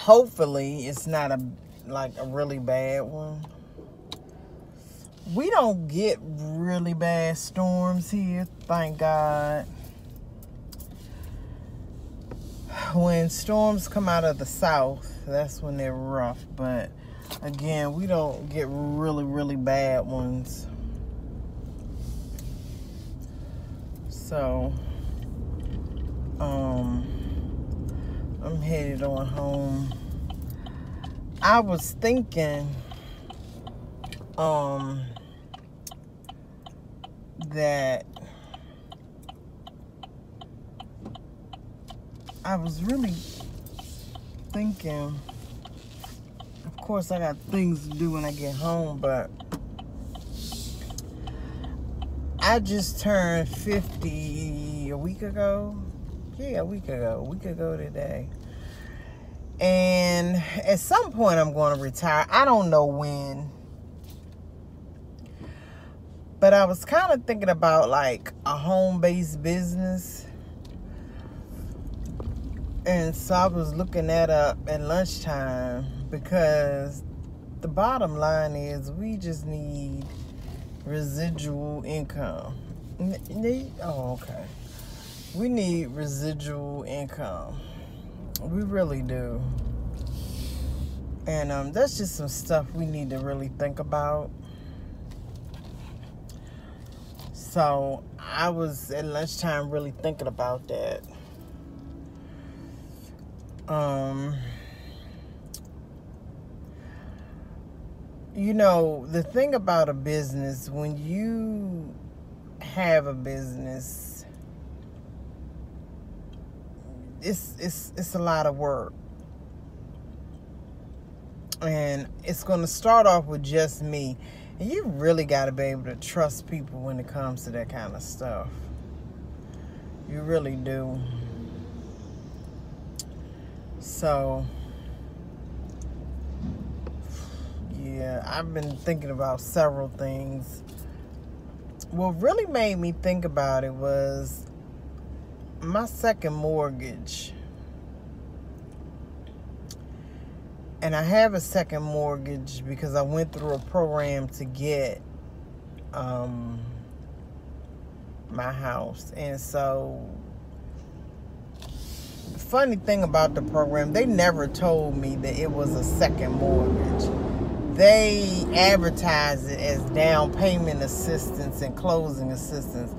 hopefully it's not a really bad one. We don't get really bad storms here, thank God. When storms come out of the south, that's when they're rough. But again, we don't get really, really bad ones. So, I'm headed on home. I was thinking, that I was really thinking, of course I got things to do when I get home, but I just turned 50 a week ago. Yeah, a week ago today. And at some point I'm going to retire. I don't know when. But I was kind of thinking about like a home-based business. And so I was looking that up at lunchtime, because the bottom line is we just need residual income. Oh, okay. We need residual income. We really do. And that's just some stuff we need to really think about. So I was at lunchtime really thinking about that. You know, the thing about a business, when you have a business, it's a lot of work. And it's going to start off with just me. And you really got to be able to trust people when it comes to that kind of stuff. You really do. So, yeah, I've been thinking about several things. What really made me think about it was my second mortgage. And I have a second mortgage because I went through a program to get my house. And so, the funny thing about the program, they never told me that it was a second mortgage. They advertised it as down payment assistance and closing assistance.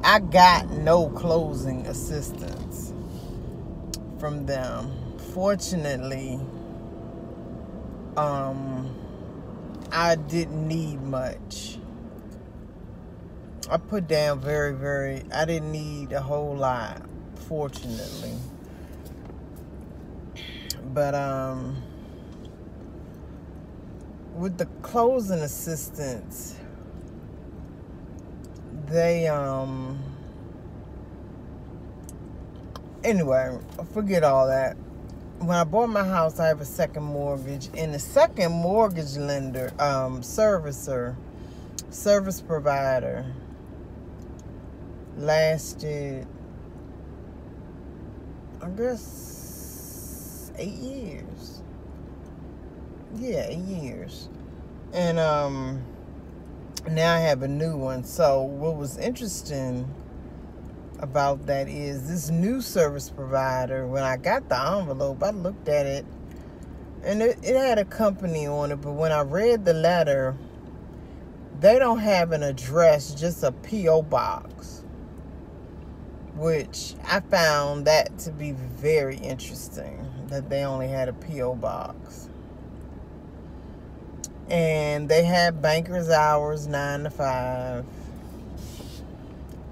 I got no closing assistance from them. Fortunately, I didn't need much. I put down I didn't need a whole lot, fortunately. But, with the closing assistance, they, anyway, forget all that. When I bought my house, I have a second mortgage, and the second mortgage lender, service provider, lasted, I guess, 8 years. Yeah, 8 years. And now I have a new one. So what was interesting about that is this new service provider, when I got the envelope, I looked at it, and it had a company on it, but when I read the letter, they don't have an address, just a P.O. box, which I found that to be very interesting, that they only had a P.O. box. And they have banker's hours, 9 to 5.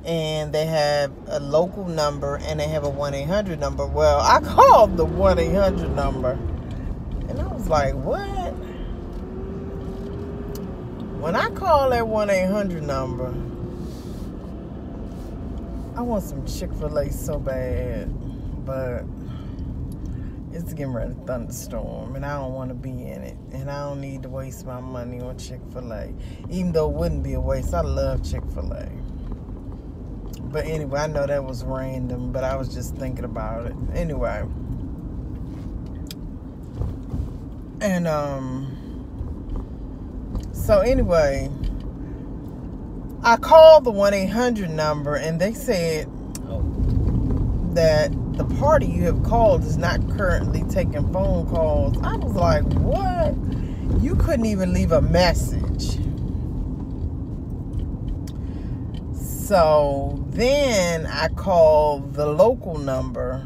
And they have a local number, and they have a 1-800 number. Well, I called the 1-800 number, and I was like, what? When I call that 1-800 number, I want some Chick-fil-A so bad, but it's getting ready to thunderstorm, and I don't want to be in it, and I don't need to waste my money on Chick-fil-A, even though it wouldn't be a waste. I love Chick-fil-A. But anyway, I know that was random, but I was just thinking about it. Anyway, And so anyway, I called the 1-800 number, and they said that the party you have called is not currently taking phone calls. I was like, what? You couldn't even leave a message. So then I called the local number,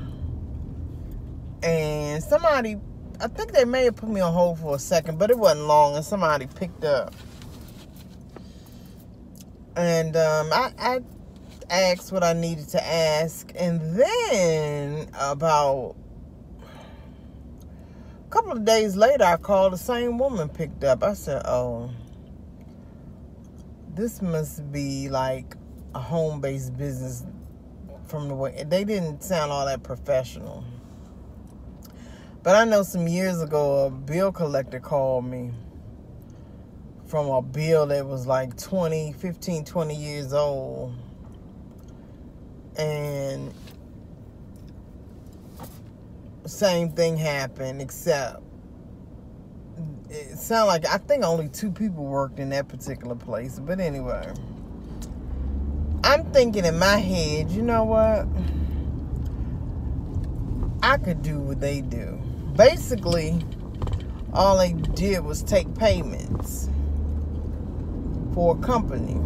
and somebody, I think they may have put me on hold for a second, but it wasn't long, and somebody picked up. And I asked what I needed to ask, and then about a couple of days later, I called, the same woman picked up. I said, oh, this must be like a home-based business from the way, they didn't sound all that professional. But I know some years ago, a bill collector called me from a bill that was like 15, 20 years old. And same thing happened, except it sounded like, I think only 2 people worked in that particular place. But anyway, I'm thinking in my head, you know what? I could do what they do. Basically, all they did was take payments for a company.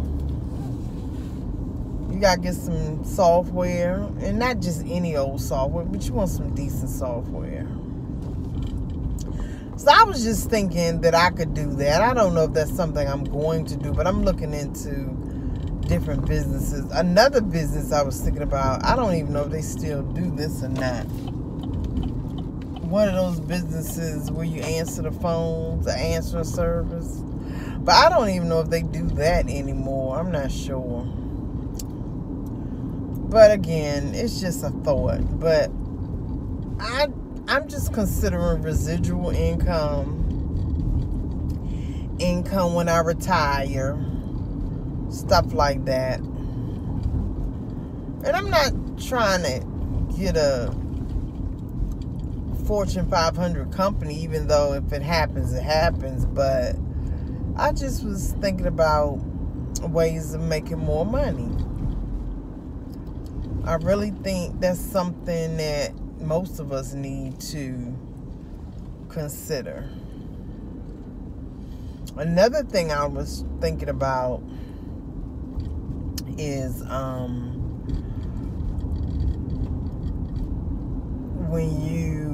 You gotta get some software, and not just any old software, but you want some decent software. So I was just thinking that I could do that. I don't know if that's something I'm going to do, but I'm looking into different businesses. Another business I was thinking about, I don't even know if they still do this or not. One of those businesses where you answer the phones, the answering service. But I don't even know if they do that anymore. I'm not sure. But again, it's just a thought. But I'm just considering residual income when I retire, stuff like that. And I'm not trying to get a Fortune 500 company, even though if it happens, it happens. But I just was thinking about ways of making more money. I really think that's something that most of us need to consider. Another thing I was thinking about is when you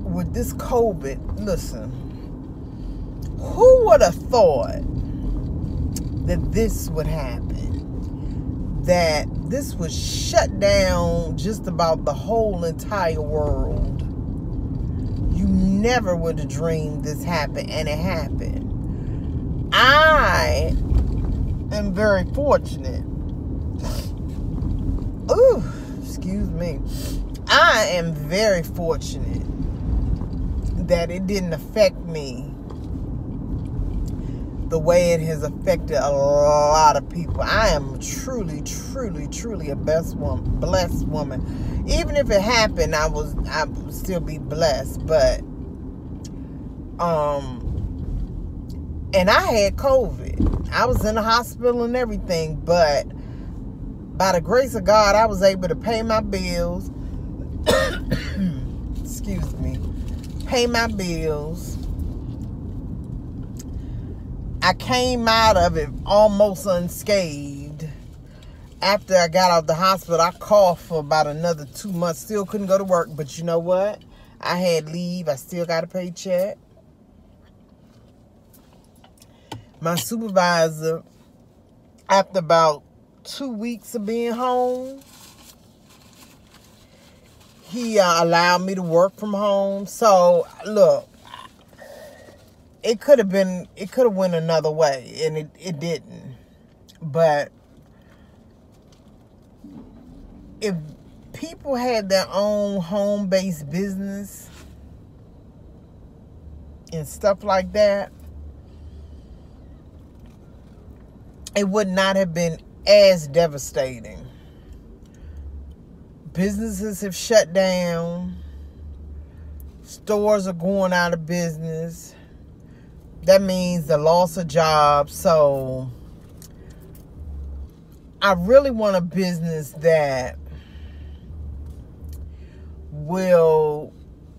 with this COVID, listen, who would have thought that this would happen? That this would shut down just about the whole entire world. You never would have dreamed this happened, and it happened. I am very fortunate. Ooh, excuse me. I am very fortunate that it didn't affect me the way it has affected a lot of people. I am truly, truly, truly a blessed woman. Even if it happened, I would still be blessed. But and I had COVID. I was in the hospital and everything, but by the grace of God, I was able to pay my bills. Excuse me. Pay my bills. I came out of it almost unscathed. After I got out of the hospital, I coughed for about another 2 months. Still couldn't go to work, but you know what? I had leave. I still got a paycheck. My supervisor, after about 2 weeks of being home, he allowed me to work from home. So, look, it could have went another way, and it didn't. But if people had their own home-based business and stuff like that, it would not have been as devastating. businesses have shut down. Stores are going out of business. That means the loss of jobs. So I really want a business that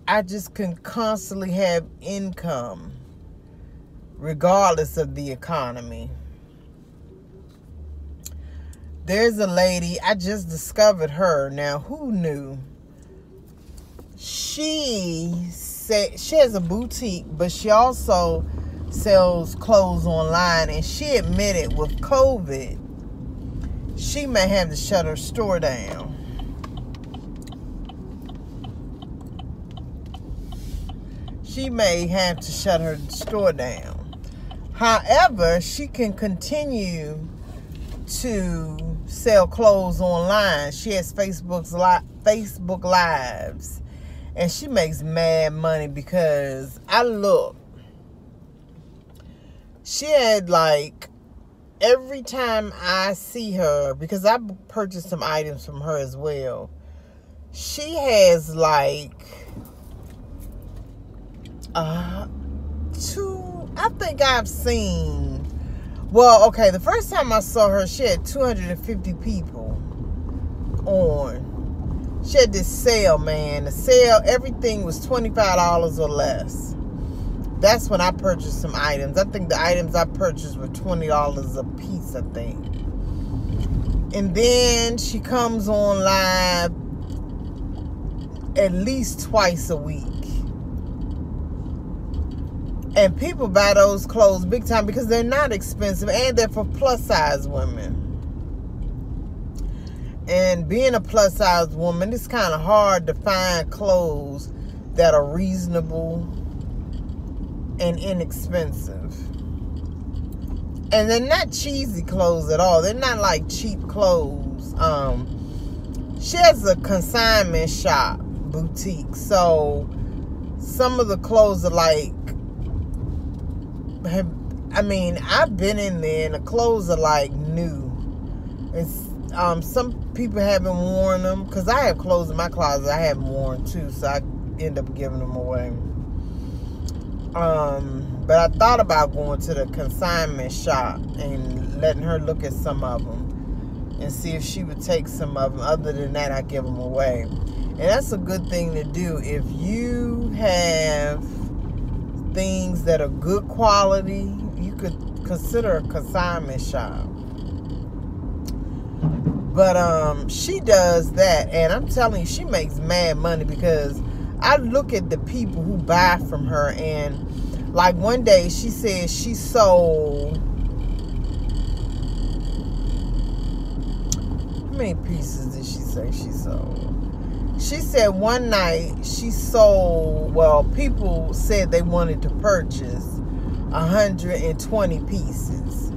I just can constantly have income regardless of the economy. There's a lady, I just discovered her. Now, who knew? She said she has a boutique, but she also sells clothes online. And she admitted with COVID, she may have to shut her store down. She may have to shut her store down. However, she can continue to sell clothes online. She has Facebook Lives. And she makes mad money because she had every time I see her, because I purchased some items from her as well, she has I think I've seen, the first time I saw her, she had 250 people on. She had this sale, man. The sale, everything was $25 or less. That's when I purchased some items. I think the items I purchased were $20 a piece, I think. And then she comes on live at least twice a week. And people buy those clothes big time because they're not expensive and they're for plus size women. And being a plus size woman, it's kind of hard to find clothes that are reasonable and inexpensive. And they're not cheesy clothes at all. They're not like cheap clothes. She has a consignment shop boutique. So some of the clothes are I've been in there and the clothes are new. It's some people haven't worn them because I have clothes in my closet I haven't worn too, so I end up giving them away. But I thought about going to the consignment shop and letting her look at some of them and see if she would take some of them. Other than that, I give them away. And that's a good thing to do if you have things that are good quality. You could consider a consignment shop. But she does that, and I'm telling you, she makes mad money because I look at the people who buy from her, and one day she said she sold, how many pieces did she say she sold? She said one night she sold, people said they wanted to purchase 120 pieces.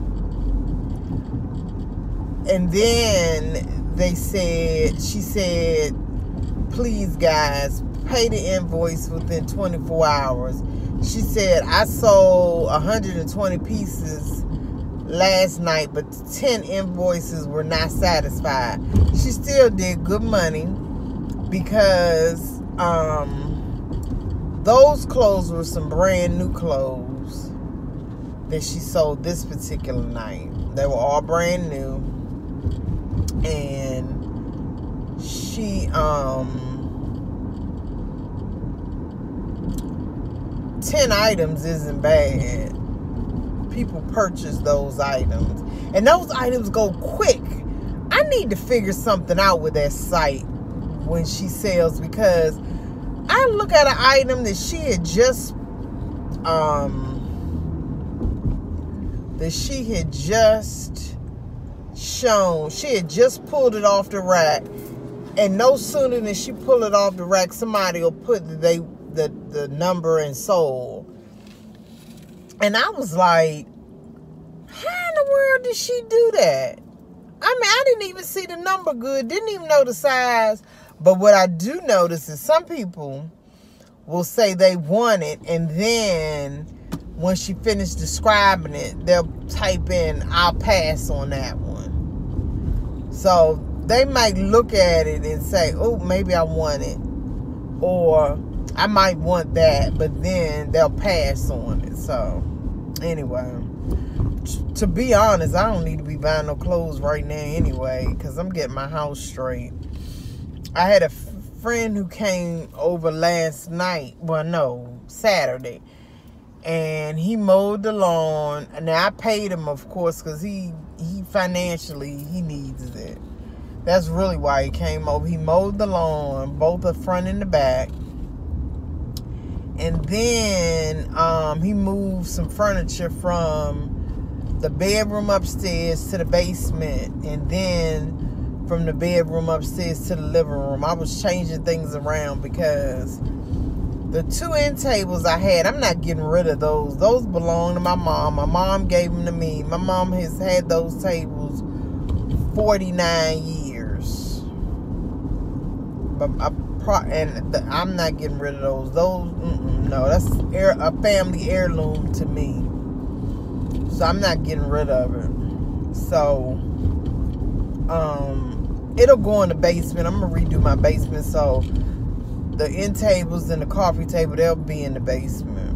And then she said, please guys, pay the invoice within 24 hours. She said, I sold 120 pieces last night, but 10 invoices were not satisfied. She still did good money because those clothes were some brand new clothes that she sold this particular night. They were all brand new. And she 10 items isn't bad. People purchase those items, and those items go quick. I need to figure something out with that site when she sells, because I look at an item that she had just shown. She had just pulled it off the rack, and no sooner than she pulled it off the rack, somebody will put the number and sold. And I was like, how in the world did she do that? I didn't even see the number good, didn't even know the size. But what I do notice is some people will say they want it, and then when she finished describing it, they'll type in, I'll pass on that one. So they might look at it and say, oh, maybe I want it, or I might want that, but then they'll pass on it. So anyway, to be honest, I don't need to be buying no clothes right now anyway, because I'm getting my house straight. I had a friend who came over last night, well, no, Saturday, and he mowed the lawn. Now I paid him, of course, because he financially, he needs it. That's really why he came over. He mowed the lawn, both the front and the back. And then he moved some furniture from the bedroom upstairs to the basement, and then from the bedroom upstairs to the living room. I was changing things around because the 2 end tables I had, I'm not getting rid of those. Those belong to my mom. My mom gave them to me. My mom has had those tables 49 years. But I'm not getting rid of those. No, that's a family heirloom to me. So I'm not getting rid of it. So, it'll go in the basement. I'm gonna redo my basement, so the end tables and the coffee table, they'll be in the basement.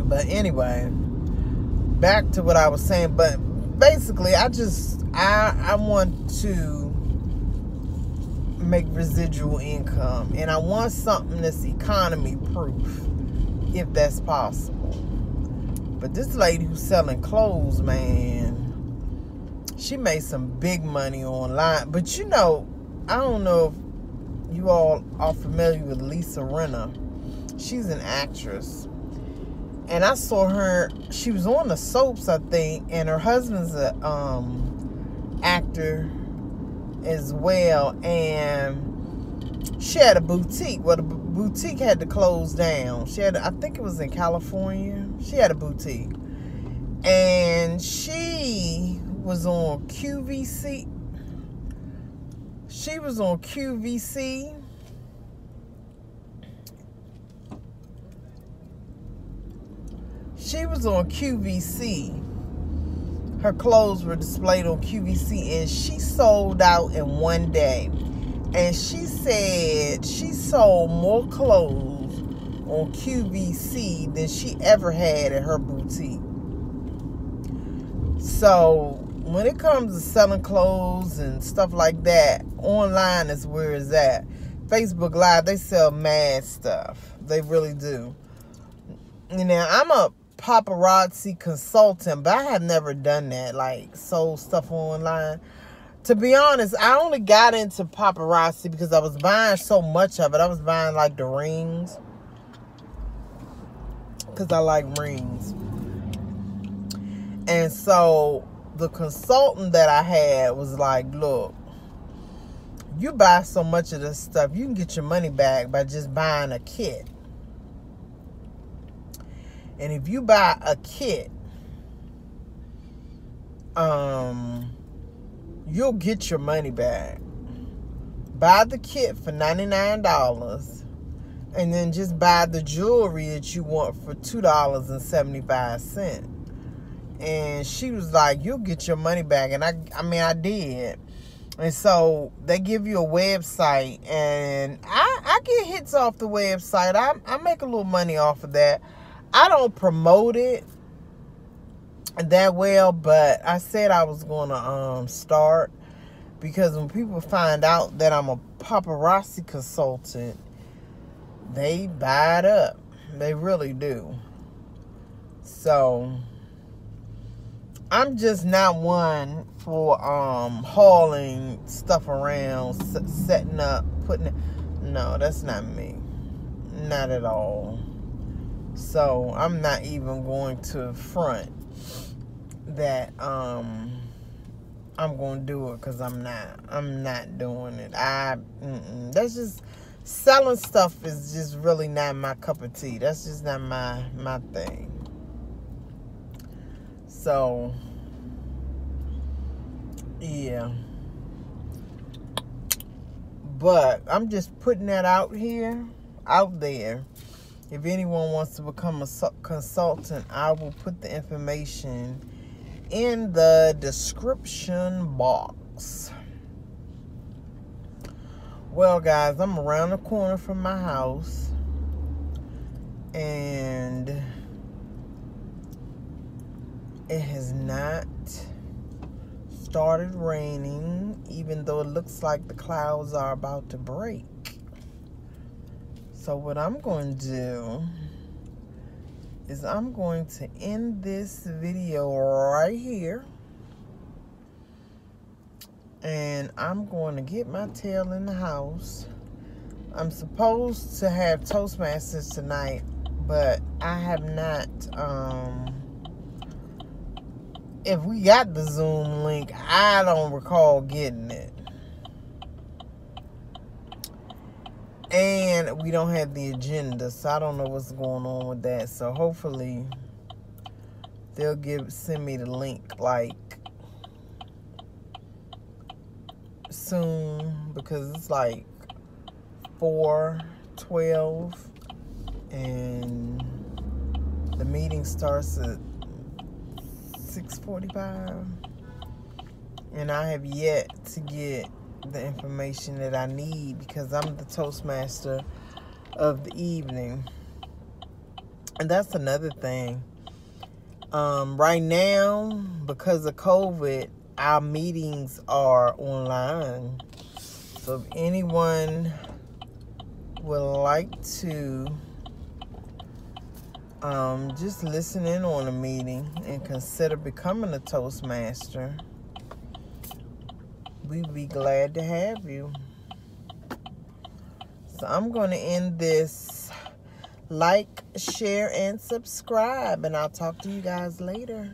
But anyway, back to what I was saying. But basically, I want to make residual income, and I want something that's economy proof, if that's possible. But this lady who's selling clothes, man, she made some big money online. But you know, I don't know if you all are familiar with Lisa Rinna. She's an actress, and I saw her, she was on the soaps, I think, and her husband's a actor as well, and she had a boutique. Well, the boutique had to close down. She had, I think it was in California. She had a boutique, and she was on QVC. She was on QVC. She was on QVC. Her clothes were displayed on QVC, and she sold out in one day. And she said she sold more clothes on QVC than she ever had at her boutique. So when it comes to selling clothes and stuff like that, online is where it's at. Facebook Live, they sell mad stuff. They really do. You know, I'm a paparazzi consultant, but I have never done that, like sold stuff online. To be honest, I only got into paparazzi because I was buying so much of it. I was buying like the rings, because I like rings. And so the consultant that I had was like, look, you buy so much of this stuff, you can get your money back by just buying a kit. And if you buy a kit, you'll get your money back. Buy the kit for $99, and then just buy the jewelry that you want for $2.75. And she was like, you'll get your money back. And I did. And so they give you a website, and I get hits off the website. I make a little money off of that. I don't promote it that well, but I said I was going to start, because when people find out that I'm a paparazzi consultant, they buy it up. They really do. So I'm just not one for hauling stuff around, setting up, putting it. No, that's not me. Not at all. So I'm not even going to front that I'm going to do it, because I'm not doing it. That's just, selling stuff is just really not my cup of tea. That's just not my thing. So yeah, but I'm just putting that out there. If anyone wants to become a consultant, I will put the information in the description box. Well, guys, I'm around the corner from my house, and it has not started raining, even though it looks like the clouds are about to break. So what I'm going to do is I'm going to end this video right here. And I'm going to get my tail in the house. I'm supposed to have Toastmasters tonight, but I have not. If we got the Zoom link, I don't recall getting it. And we don't have the agenda, so I don't know what's going on with that. So hopefully they'll send me the link like soon, because it's like 4:12 and the meeting starts at 6:45, and I have yet to get the information that I need because I'm the Toastmaster of the evening. And that's another thing. Right now, because of COVID, our meetings are online. So if anyone would like to just listen in on a meeting and consider becoming a Toastmaster, we'd be glad to have you. So I'm going to end this. Like, share, and subscribe, and I'll talk to you guys later.